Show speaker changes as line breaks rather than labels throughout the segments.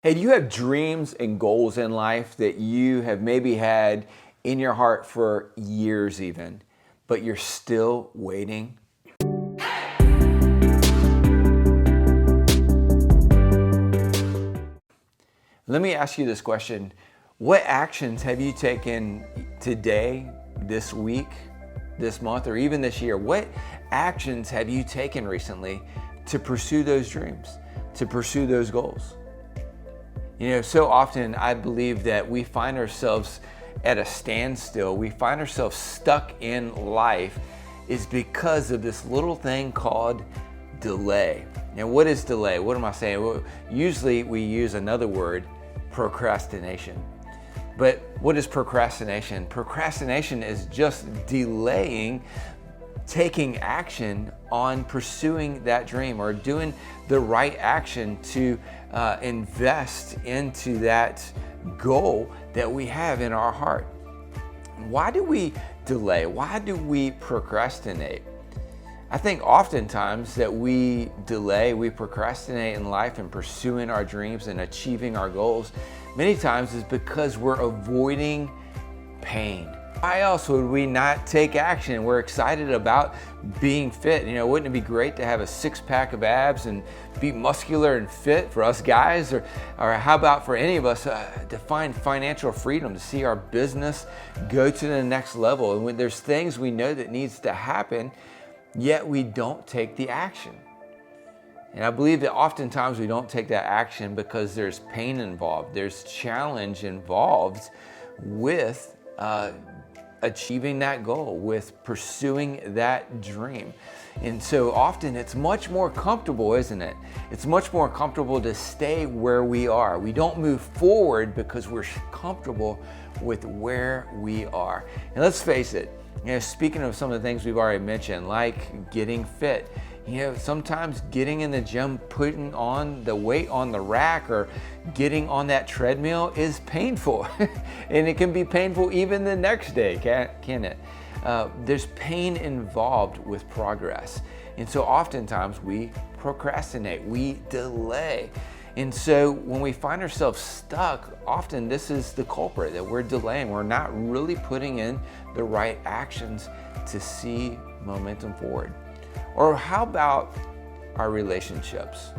Hey, do you have dreams and goals in life that you have maybe had in your heart for years even, but you're still waiting? Let me ask you this question. What actions have you taken today, this week, this month, or even this year? What actions have you taken recently to pursue those dreams, to pursue those goals? You know, so often I believe that we find ourselves at a standstill. We find ourselves stuck in life is because of this little thing called delay. Now, what is delay? What am I saying? Well, usually we use another word, procrastination. But what is procrastination? Procrastination is just delaying taking action on pursuing that dream or doing the right action to invest into that goal that we have in our heart. Why do we delay? Why do we procrastinate? I think oftentimes that we delay, we procrastinate in life and pursuing our dreams and achieving our goals, many times is because we're avoiding pain. Why else would we not take action? We're excited about being fit. You know, wouldn't it be great to have a six-pack of abs and be muscular and fit for us guys? Or how about for any of us to find financial freedom, to see our business go to the next level? And when there's things we know that needs to happen, yet we don't take the action. And I believe that oftentimes we don't take that action because there's pain involved, there's challenge involved with achieving that goal, with pursuing that dream. And so often it's much more comfortable, isn't it? It's much more comfortable to stay where we are. We don't move forward because we're comfortable with where we are. And let's face it, you know, speaking of some of the things we've already mentioned, like getting fit, you know, sometimes getting in the gym, putting on the weight on the rack or getting on that treadmill is painful. And it can be painful even the next day, can it? There's pain involved with progress. And so oftentimes we procrastinate, we delay. And so when we find ourselves stuck, often this is the culprit, that we're delaying. We're not really putting in the right actions to see momentum forward. Or how about our relationships?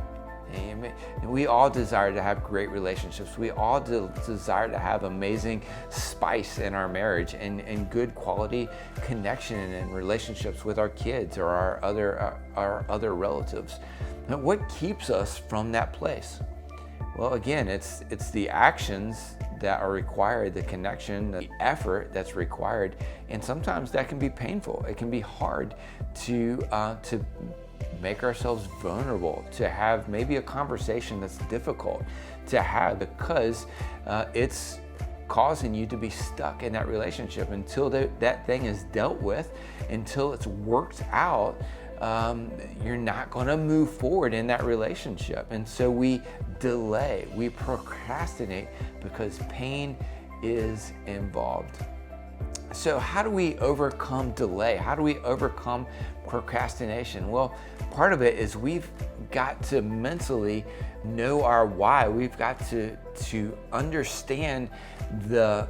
We all desire to have great relationships. We all desire to have amazing spice in our marriage and good quality connection and relationships with our kids or our other relatives. Now, what keeps us from that place? Well, again, it's the actions that are required, the connection, the effort that's required, and sometimes that can be painful. It can be hard to make ourselves vulnerable, to have maybe a conversation that's difficult to have because it's causing you to be stuck in that relationship until that thing is dealt with, until it's worked out. You're not going to move forward in that relationship. And so we delay, we procrastinate because pain is involved. So how do we overcome delay? How do we overcome procrastination? Well, part of it is we've got to mentally know our why. We've got to understand the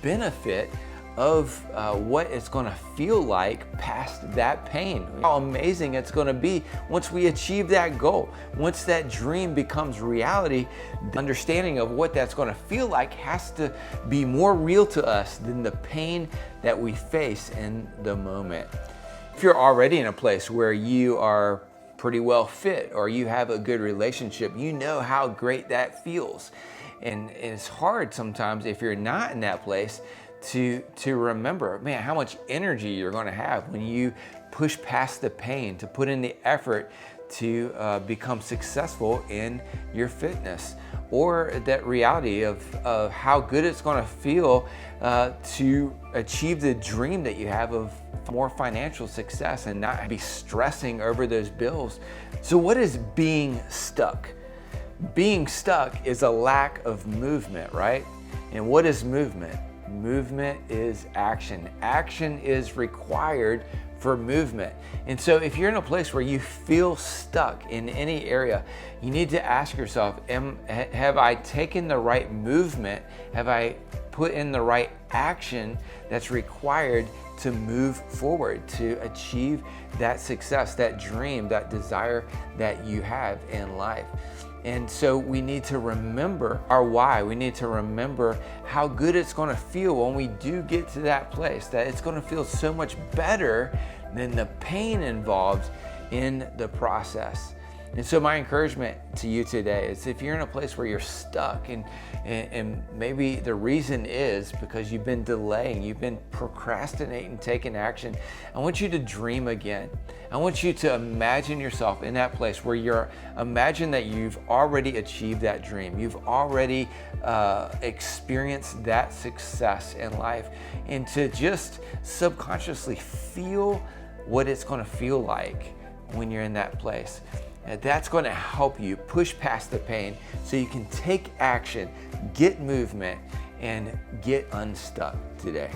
benefit of what it's going to feel like past that pain. How amazing it's going to be once we achieve that goal. Once that dream becomes reality, the understanding of what that's going to feel like has to be more real to us than the pain that we face in the moment. If you're already in a place where you are pretty well fit or you have a good relationship, you know how great that feels. And it's hard sometimes if you're not in that place to remember, man, how much energy you're going to have when you push past the pain, to put in the effort to become successful in your fitness, or that reality of how good it's going to feel to achieve the dream that you have of more financial success and not be stressing over those bills. So what is being stuck? Being stuck is a lack of movement, right? And what is movement? Movement is action. Action is required for movement. And so if you're in a place where you feel stuck in any area, you need to ask yourself, have I taken the right movement? Have I put in the right action that's required to move forward, to achieve that success, that dream, that desire that you have in life? And so we need to remember our why. We need to remember how good it's going to feel when we do get to that place, that it's going to feel so much better than the pain involved in the process. And so my encouragement to you today is, if you're in a place where you're stuck and maybe the reason is because you've been delaying, you've been procrastinating taking action, I want you to dream again. I want you to imagine yourself in that place where imagine that you've already achieved that dream. You've already experienced that success in life, and to just subconsciously feel what it's going to feel like when you're in that place. And that's going to help you push past the pain so you can take action, get movement, and get unstuck today.